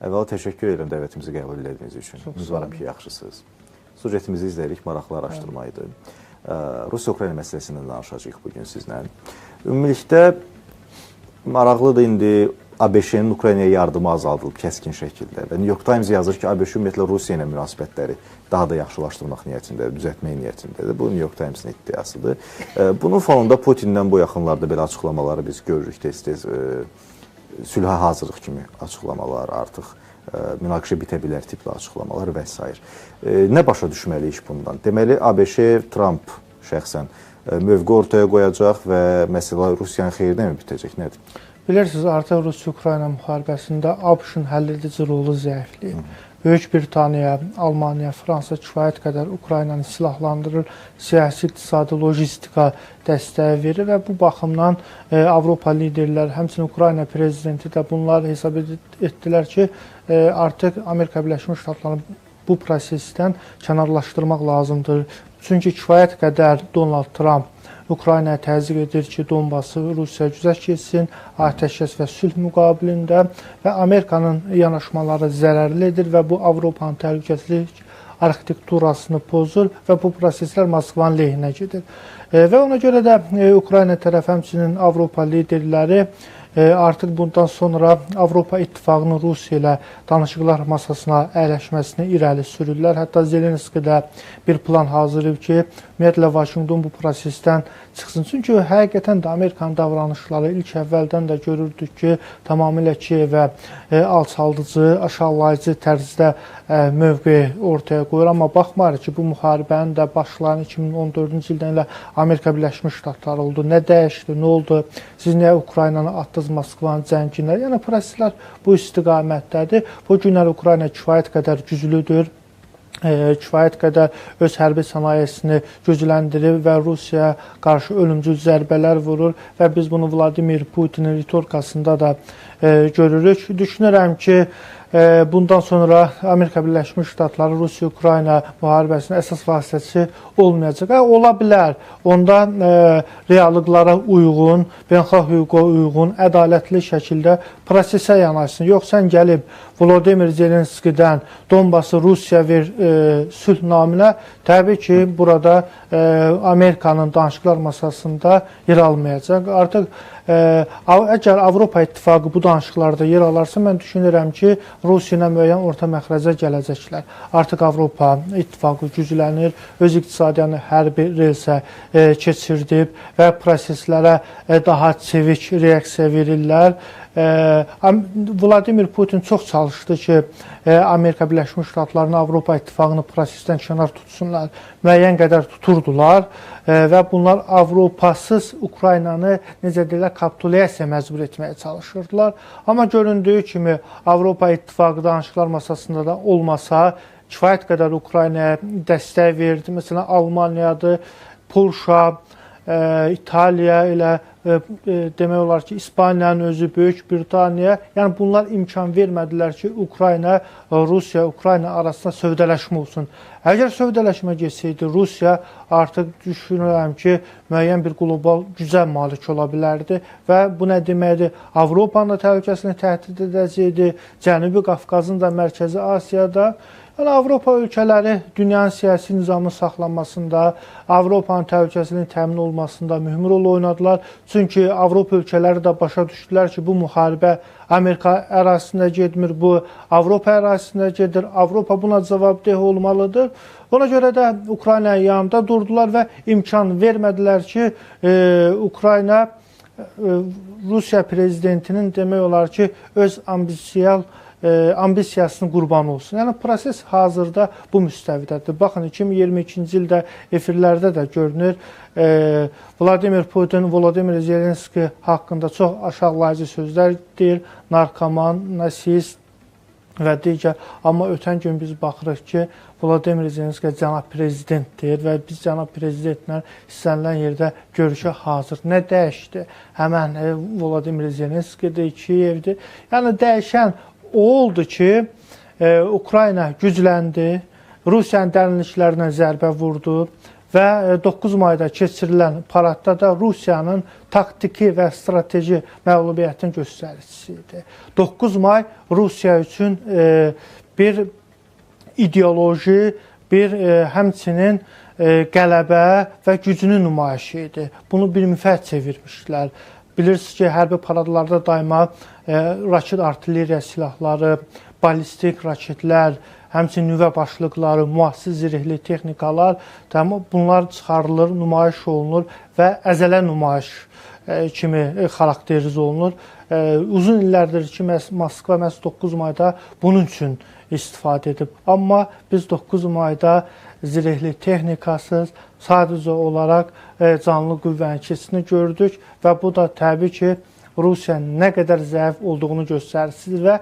Əvvəla təşəkkür edirəm dəvətimizi qəbul etdiyiniz üçün. Ümidvaram ki, yaxşısınız. Sujetimizi izləyirik, maraqlı araşdırma idi. Rusiya-Ukrayna məsələsindən danışacağıq bugün sizlə. Ümumilikdə maraqlıdır indi ABŞ-nin Ukraynaya yardımı azaldılıb kəskin şəkildə və New York Times yazır ki, ABŞ ümumiyyətlə Rusiya ilə münasibətləri daha da yaxşılaşdırmaq niyyətindədir, düzəltmək niyyətindədir. Bu New York Times-in iddiasıdır. Bunun fonunda Putindən bu yaxınlarda belə açıqlamaları biz görürük tez-tez. Sülhə hazırlıq kimi açıqlamalar, artıq münaqişə bitə bilər tipli açıqlamalar və s. Nə başa düşməliyik bundan? Deməli, ABŞ, Trump şəxsən mövqe ortaya qoyacaq və məsələ Rusiyanın xeyrinə mi bitəcək? Nədir? Bilirsiniz, artıq Rusiya-Ukrayna müharibəsində ABŞ-ın həlledici rolu zəifliyib. Böyük Britaniya, Almaniya, Fransa kifayət qədər Ukraynanı silahlandırır, siyasi, iqtisadi, lojistika dəstəyi verir və bu baxımdan Avropa liderləri, həmçinin Ukrayna prezidenti də bunları hesab etdilər ki, artıq Amerika Birləşmiş Ştatlarını bu prosesdən kənarlaşdırmaq lazımdır. Çünki kifayət qədər Donald Trump Ukraynaya təzyiq edir ki, Donbası Rusiya güzəşt keçsin, atəşkəs və sülh müqabilində və Amerikanın yanaşmaları zərərlidir və bu Avropanın təhlükəsizlik arxitekturasını pozur və bu proseslər Moskvanın lehinə gedir. Və ona görə də Ukrayna tərəf həmçinin Avropa liderləri artıq bundan sonra Avropa İttifaqının Rusiya ilə danışıqlar masasına əyləşməsini irəli sürürlər. Hətta Zelenski də bir plan hazırlayıb ki, ümumiyyətlə Vaşinqton bu prosesdən çıxsın. Çünki həqiqətən də Amerikanın davranışları ilk əvvəldən də görürdük ki, tamamilə Kiyevə alçaldıcı, aşağılayıcı tərzdə mövqe ortaya qoyur. Amma baxmayaraq ki, bu müharibənin də başlayan 2014-cü ildən ilə Amerika Birləşmiş Ştatları oldu. Nə dəyişdi, nə oldu? Siz niyə Ukraynanı atdınız Moskvanın cənginə? Yəni, proseslər bu istiqamətdədir. Bu günlər Ukrayna kifayət qədər güclüdür. Kifayət qədər öz hərbi sənayesini gücləndirir və Rusiyaya qarşı ölümcül zərbələr vurur və biz bunu Vladimir Putinin ritorikasında da görürük. Düşünürəm ki, bundan sonra Amerika Birləşmiş Ştatları Rusiya-Ukrayna müharibəsinin əsas vasitəçisi olmayacaq. Ola bilər, onda reallıqlara uyğun, beynəlxalq hüquqa uyğun, ədalətli şəkildə prosesə yanaşsın. Yox, sən gəlib Volodymyr Zelenskidən Donbası Rusiya ver sülh naminə, təbii ki, burada Amerikanın danışıqlar masasında yer almayacaq. Artıq əgər Avropa İttifaqı bu danışıqlarda yer alarsa, mən düşünürəm ki, Rusiya ilə müəyyən orta məxrəcə gələcəklər. Artıq Avropa İttifaqı güclənir, öz iqtisadiyyatını hərbi relsə keçirdib və proseslərə daha çevik reaksiya verirlər. Vladimir Putin çox çalışdı ki, Amerika Birləşmiş Ştatlarını Avropa İttifaqını prosesdən kənar tutsunlar. Müəyyən qədər tuturdular və bunlar Avropasız Ukraynanı, necə deyirlər, kapitulyasiya məcbur etməyə çalışırdılar. Amma göründüyü kimi Avropa İttifaqı danışıqlar masasında da olmasa, kifayət qədər Ukraynaya dəstək verdi. Məsələn, Almaniyadır, Polşa, İtaliya ilə demək olar ki, İspaniyanın özü, Böyük Britaniya, yəni bunlar imkan vermədilər ki, Ukrayna, Rusiya, Ukrayna arasında sövdələşmə olsun. Əgər sövdələşmə geçsəydi, Rusiya artıq düşünürəm ki, müəyyən bir qlobal gücə malik ola bilərdi və bu nə deməkdir? Avropanın da təhlükəsini təhdid edəcəkdi, Cənubi Qafqazın da, Mərkəzi Asiyada. Yəni, Avropa ölkələri dünyanın siyasi nizamının saxlanmasında, Avropanın təhlükəsinin təmin olmasında mühüm rol oynadılar. Çünki Avropa ölkələri də başa düşdülər ki, bu müharibə Amerika ərazisində getmir, bu Avropa ərazisində gedir. Avropa buna cavabdeh olmalıdır. Ona görə də Ukrayna yanında durdular və imkan vermədilər ki, Ukrayna Rusiya prezidentinin demək olar ki, öz ambisiyasının qurbanı olsun. Yəni, proses hazırda bu müstəvidədir. Baxın, 2022-ci ildə efirlərdə də görünür, Vladimir Putin, Volodymyr Zelenski haqqında çox aşağılayıcı sözlər deyir, narkoman, nasist və digər. Amma ötən gün biz baxırıq ki, Volodymyr Zelenski cənab prezident deyir və biz cənab prezidentlə istənilən yerdə görüşə hazır. Nə dəyişdi? Həmən Volodymyr Zelenskidir, Kiyevdir. Yəni, dəyişən o oldu ki, Ukrayna gücləndi, Rusiyanın dərinliklərinə zərbə vurdu və 9 mayda keçirilən paradda da Rusiyanın taktiki və strateji məğlubiyyətin göstəricisi idi. 9 may Rusiya üçün bir ideoloji, bir həmçinin qələbə və gücünün nümayişi idi. Bunu bir müfət çevirmişdilər. Bilirsiniz ki, hərbi paradlarda daima raket artilleriya silahları, ballistik raketlər, həmçinin nüvə başlıqları, müasir zirehli texnikalar, bunlar çıxarılır, nümayiş olunur və əzələ nümayiş kimi xarakteriz olunur. Uzun illərdir ki, Moskva məhz 9 mayda bunun üçün istifadə edib. Amma biz 9 mayda zirehli texnikasız, sadəcə olaraq canlı qüvvənin keçisini gördük və bu da təbii ki, Rusiyanın nə qədər zəif olduğunu göstərisidir və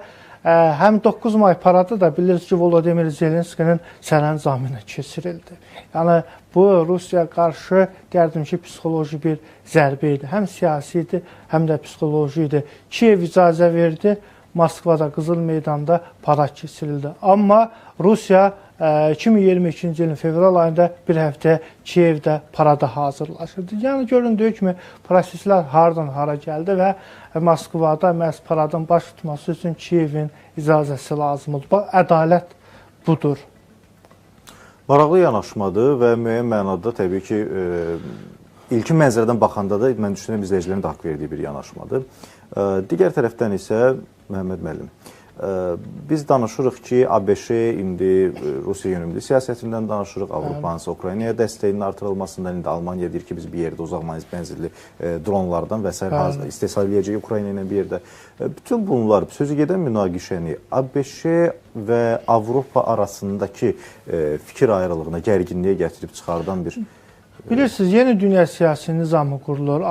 həm 9 may paradı da bilirsiniz ki, Volodimir Zelenskinin sərəncamına keçirildi. Yəni, bu Rusiya qarşı deyərdim ki, psixoloji bir zərbə idi. Həm siyasi idi, həm də psixoloji idi. Kiyev icazə verdi, Moskvada, Qızıl Meydanda parad keçirildi. Amma Rusiya 2022-ci ilin fevral ayında bir həftə Kiyevdə parada hazırlaşırdı. Yəni, göründüyü kimi proseslər haradan hara gəldi və Moskvada məhz paradın baş tutması üçün Kiyevin icazəsi lazımdır. Bax, ədalət budur. Maraqlı yanaşmadır və müəyyən mənada təbii ki, ilkin mənzərədən baxanda da mən düşünürəm izləyicilərin də haqq verdiyi bir yanaşmadır. Digər tərəfdən isə Məhəmməd müəllim, biz danışırıq ki, ABŞ indi Rusiya yönümlü siyasətindən danışırıq, Avropanın Ukraynaya dəstəyinin artırılmasından, indi Almaniya deyir ki, biz bir yerdə uzaq mənzilli dronlardan və s. istehsal edəcək Ukrayna ilə bir yerdə. Bütün bunlar sözü gedən münaqişəni ABŞ və Avropa arasındakı fikir ayrılığına, gərginliyə gətirib çıxardan bir... Bilirsiniz, yeni dünya siyasi nizamı qurulur.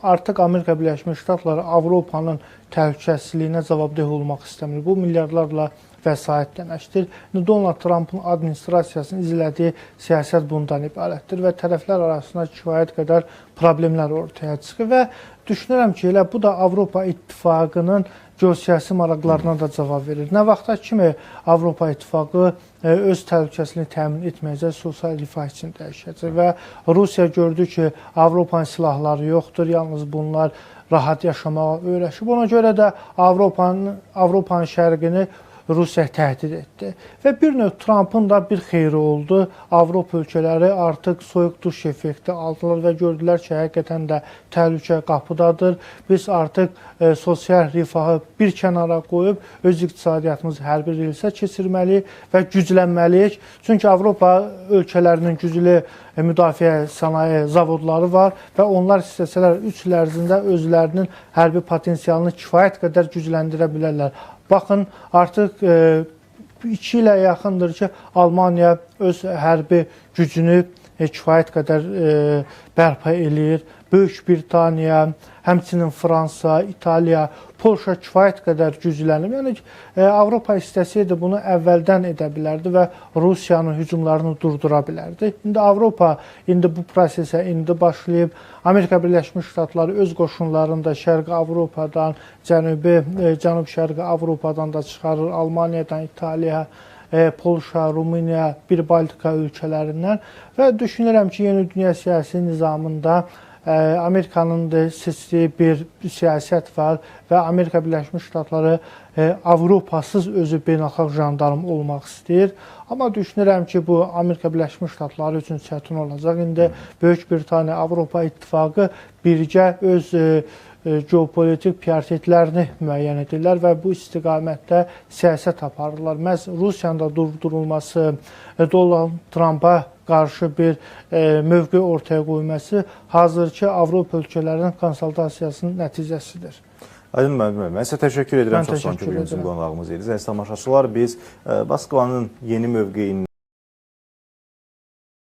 Artıq Amerika Birləşmiş Ştatları Avropanın təhlükəsizliyinə cavabdeh olmaq istəmir. Bu milyardlarla vəsait deməkdir. Donald Trump'ın administrasiyasının izlədiyi siyasət bundan ibarətdir və tərəflər arasında kifayət qədər problemlər ortaya çıxır və düşünürəm ki, elə bu da Avropa İttifaqının geosiyasi maraqlarına da cavab verir. Nə vaxta kimi Avropa İttifaqı öz təhlükəsizliyini təmin etməyəcək, sosial rifah üçün dəyişəcək və Rusiya gördü ki, Avropanın silahları yoxdur, yalnız bunlar rahat yaşamağa öyrəşib. Ona görə də Avropanın şərqini Rusiya təhdid etdi. Və bir növ Trump'ın da bir xeyri oldu. Avropa ölkələri artıq soyuq duş effekti aldılar və gördülər ki, həqiqətən də təhlükə qapıdadır. Biz artıq sosial rifahı bir kənara qoyub öz iqtisadiyyatımızı hər bir rilsə keçirməliyik və güclənməliyik. Çünki Avropa ölkələrinin güclü müdafiə sənaye zavodları var və onlar istəsələr 3 il ərzində özlərinin hərbi potensialını kifayət qədər gücləndirə bilərlər. Baxın, artıq 2 ilə yaxındır ki, Almaniya öz hərbi gücünü kifayət qədər bərpa eləyir. Böyük Britaniya, həmçinin Fransa, İtaliya, Polşa kifayət qədər güclənib. Yəni, Avropa istəsəydi bunu əvvəldən edə bilərdi və Rusiyanın hücumlarını durdura bilərdi. İndi Avropa bu prosesə başlayıb. Amerika Birləşmiş Ştatları öz qoşunlarını da Şərqi Avropadan, Cənub-Şərqi Avropadan da çıxarır. Almaniyadan, İtaliya, Polşa, Rumıniya, bir Baltika ölkələrindən və düşünürəm ki, yeni dünya siyasi nizamında Amerikanın da seçdiyi bir siyasət var və Amerika Birləşmiş Ştatları Avropasız özü beynəlxalq jandarm olmaq istəyir. Amma düşünürəm ki, bu Amerika Birləşmiş Ştatları üçün çətin olacaq. İndi Böyük Britaniya, Avropa İttifaqı birgə öz geopolitik prioritetlərini müəyyən edirlər və bu istiqamətdə siyasət aparırlar. Məhz Rusiyanın da durdurulması, Donald Trump'a qarşı bir mövqe ortaya qoyması hazırki Avropa ölkələrinin konsultasiyasının nəticəsidir. Aydın müəllim, mən sizə təşəkkür edirəm. Çox son ki, bizim qonağımız idi. Əziz tamaşaçılar, biz Moskvanın yeni mövqeyini